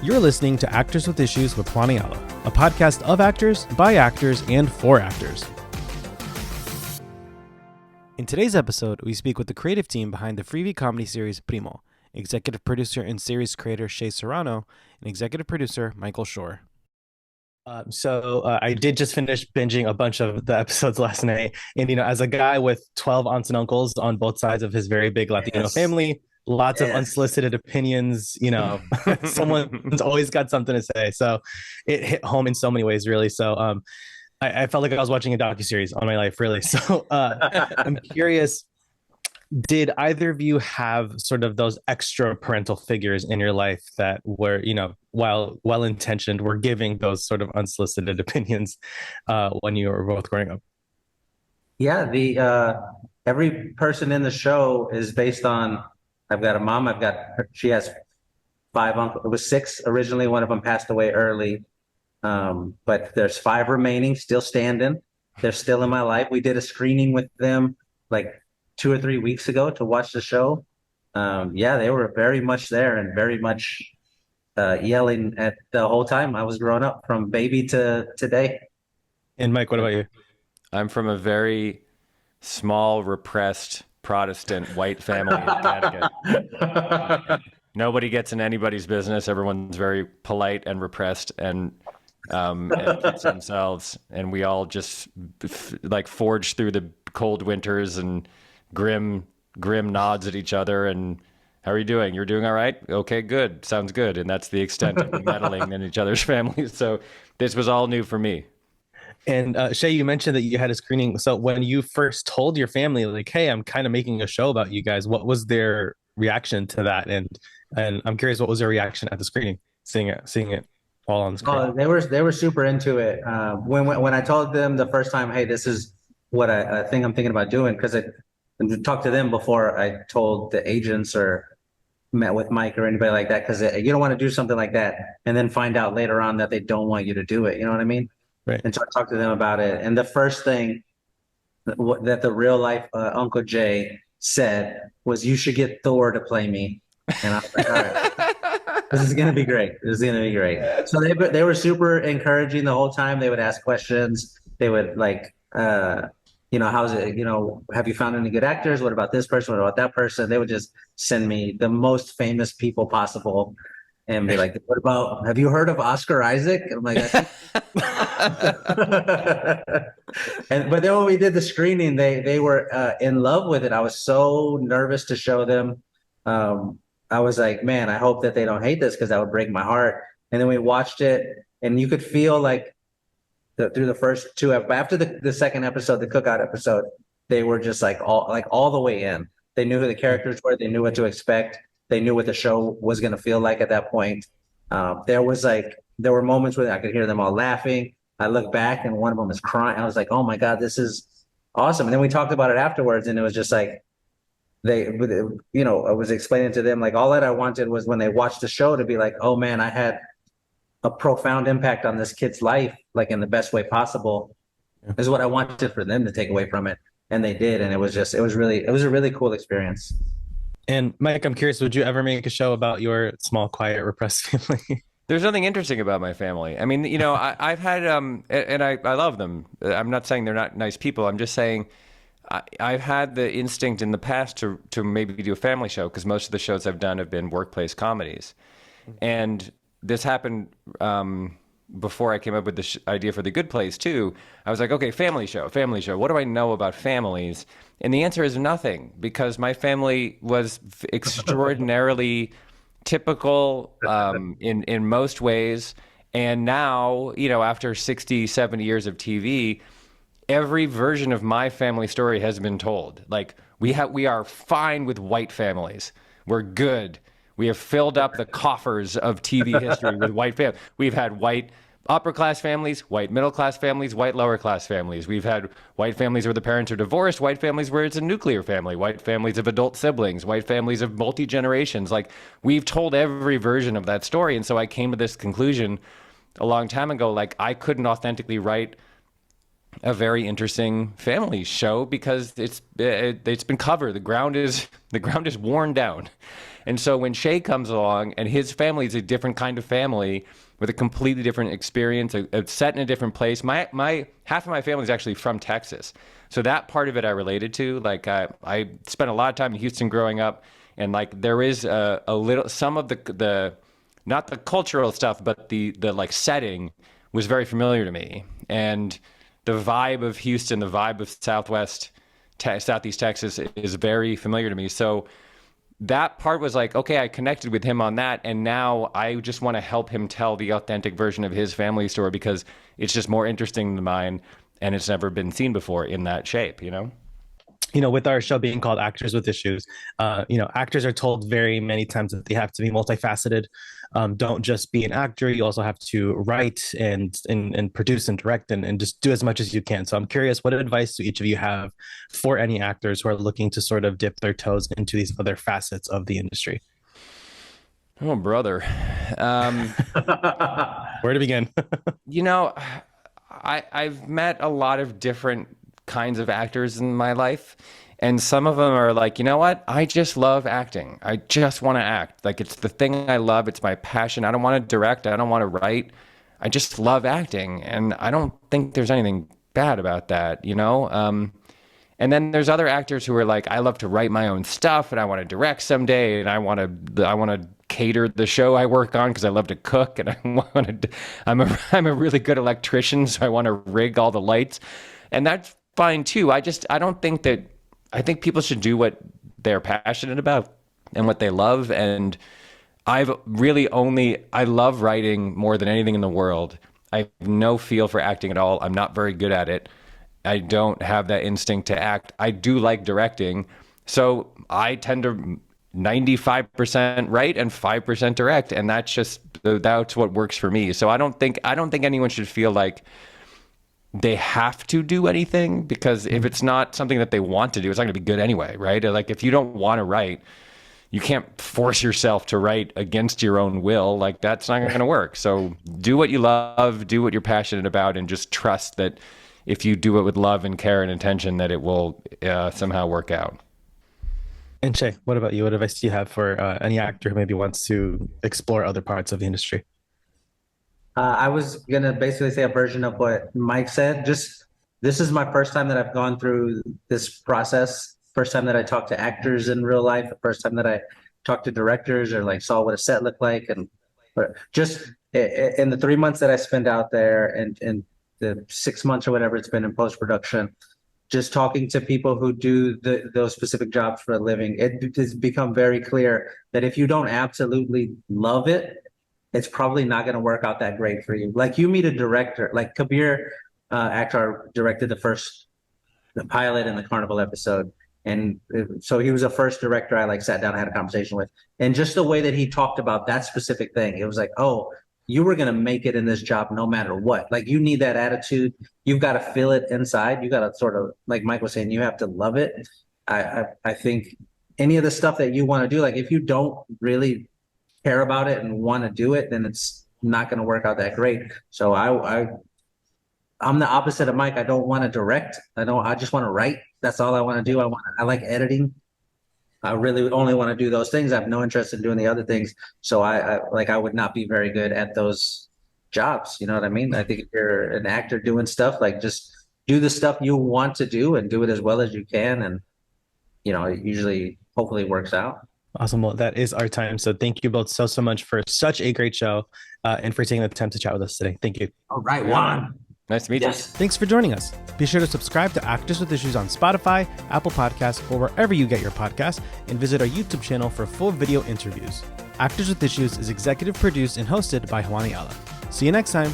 You're listening to Actors with Issues with Juan Ayala, a podcast of actors, by actors, and for actors. In today's episode, we speak with the creative team behind the Freevee comedy series Primo, executive producer and series creator Shea Serrano, and executive producer Michael Schur. I did just finish binging a bunch of the episodes last night. And, as a guy with 12 aunts and uncles on both sides of his very big Latino family, lots of unsolicited opinions, someone's always got something to say. So it hit home in so many ways, really. So I felt like I was watching a docuseries on my life, really. So I'm curious, did either of you have sort of those extra parental figures in your life that were, while well-intentioned, were giving those sort of unsolicited opinions when you were both growing up? Yeah, every person in the show is based on, I've got a mom, she has 5 uncles. It was 6 originally. One of them passed away early. But there's 5 remaining, still standing. They're still in my life. We did a screening with them like 2 or 3 weeks ago to watch the show. They were very much there and very much yelling at the whole time I was growing up, from baby to today. And Mike, what about you? I'm from a very small, repressed Protestant white family in Connecticut. Nobody gets in anybody's business. Everyone's very polite and repressed and keeps themselves. And we all just forge through the cold winters and grim nods at each other. And how are you doing? You're doing all right? Okay, good. Sounds good. And that's the extent of the meddling in each other's families. So this was all new for me. And Shea, you mentioned that you had a screening. So when you first told your family, like, hey, I'm kind of making a show about you guys, what was their reaction to that? And I'm curious, what was their reaction at the screening, seeing it all on the screen? Oh, they were super into it. When I told them the first time, hey, this is what I think I'm thinking about doing, because I talked to them before I told the agents or met with Mike or anybody like that, because you don't want to do something like that and then find out later on that they don't want you to do it. You know what I mean? Right. And so I talked to them about it. And the first thing that the real life Uncle Jay said was, you should get Thor to play me. And I was like, all right, this is going to be great. This is going to be great. So they were super encouraging the whole time. They would ask questions. They would how's it, have you found any good actors? What about this person? What about that person? They would just send me the most famous people possible and be like, have you heard of Oscar Isaac? And I'm like, but then when we did the screening, they were in love with it. I was so nervous to show them. I was like, man, I hope that they don't hate this, because that would break my heart. And then we watched it, and you could feel like through the first 2, after the second episode, the cookout episode, they were just all the way in. They knew who the characters were. They knew what to expect. They knew what the show was going to feel like at that point. There were moments where I could hear them all laughing. I looked back and one of them was crying. I was like, oh my God, this is awesome. And then we talked about it afterwards, and it was just like, I was explaining to them, like, all that I wanted was when they watched the show to be like, oh man, I had a profound impact on this kid's life, like in the best way possible. Yeah. Is what I wanted for them to take away from it. And they did. And it was a really cool experience. And Mike, I'm curious, would you ever make a show about your small, quiet, repressed family? There's nothing interesting about my family. I mean, I've had, and I love them. I'm not saying they're not nice people. I'm just saying I've had the instinct in the past to maybe do a family show, because most of the shows I've done have been workplace comedies. And this happened before I came up with the idea for The Good Place too. I was like, okay, family show. What do I know about families? And the answer is nothing, because my family was extraordinarily typical in most ways. And now, after 60, 70 years of TV, every version of my family story has been told. Like, we are fine with white families. We're good. We have filled up the coffers of TV history with white families. We've had white upper-class families, white middle-class families, white lower-class families. We've had white families where the parents are divorced, white families where it's a nuclear family, white families of adult siblings, white families of multi-generations. Like, we've told every version of that story. And so I came to this conclusion a long time ago, like, I couldn't authentically write a very interesting family show because it's been covered. The ground is worn down. And so when Shea comes along and his family is a different kind of family with a completely different experience, set in a different place. My half of my family is actually from Texas. So that part of it I related to. Like I spent a lot of time in Houston growing up, and like there is a little, some of the not the cultural stuff, but the like setting was very familiar to me. And the vibe of Houston, the vibe of Southeast Texas is very familiar to me. So that part was like, okay, I connected with him on that. And now I just want to help him tell the authentic version of his family story because it's just more interesting than mine. And it's never been seen before in that shape, you know? You know, with our show being called Actors with Issues, actors are told very many times that they have to be multifaceted. Don't just be an actor. You also have to write and produce and direct and just do as much as you can. So I'm curious, what advice do each of you have for any actors who are looking to sort of dip their toes into these other facets of the industry? Oh, brother. Where to begin? You know, I've met a lot of different kinds of actors in my life, and some of them are like, you know what, I just love acting. I just want to act. Like, it's the thing I love. It's my passion. I don't want to direct. I don't want to write. I just love acting, and I don't think there's anything bad about that, you know? And then there's other actors who are like, I love to write my own stuff, and I want to direct someday, and I want to cater the show I work on because I love to cook, and I'm a really good electrician, so I want to rig all the lights, and that's fine too. I think people should do what they're passionate about and what they love. And I love writing more than anything in the world. I have no feel for acting at all. I'm not very good at it. I don't have that instinct to act. I do like directing. So I tend to 95% write and 5% direct. And that's what works for me. So I don't think anyone should feel like they have to do anything, because if it's not something that they want to do, it's not going to be good anyway, right? Like, if you don't want to write, you can't force yourself to write against your own will. Like, that's not going to work. So do what you love, do what you're passionate about, and just trust that if you do it with love and care and intention, that it will somehow work out. And Shay, what about you? What advice do you have for any actor who maybe wants to explore other parts of the industry? I was going to basically say a version of what Mike said. Just, this is my first time that I've gone through this process. First time that I talked to actors in real life. The first time that I talked to directors or like saw what a set looked like. And just in the 3 months that I spent out there and the 6 months or whatever it's been in post-production, just talking to people who do those specific jobs for a living, it has become very clear that if you don't absolutely love it, it's probably not going to work out that great for you. Like, you meet a director, like Kabir Akhtar directed the pilot and the Carnival episode. And so he was the first director I like sat down and had a conversation with. And just the way that he talked about that specific thing, it was like, oh, you were going to make it in this job no matter what. Like, you need that attitude. You've got to feel it inside. You got to sort of, like Mike was saying, you have to love it. I think any of the stuff that you want to do, like, if you don't really care about it and want to do it, then it's not going to work out that great. So I'm the opposite of Mike. I don't want to direct. I just want to write. That's all I want to do. I like editing. I really only want to do those things. I have no interest in doing the other things. So I would not be very good at those jobs. You know what I mean? I think if you're an actor doing stuff, like, just do the stuff you want to do and do it as well as you can. And, it usually hopefully works out. Awesome. Well, that is our time. So thank you both so much for such a great show and for taking the time to chat with us today. Thank you. All right, Juan. Nice to meet you. Thanks for joining us. Be sure to subscribe to Actors with Issues on Spotify, Apple Podcasts, or wherever you get your podcasts, and visit our YouTube channel for full video interviews. Actors with Issues is executive produced and hosted by Juan Ayala. See you next time.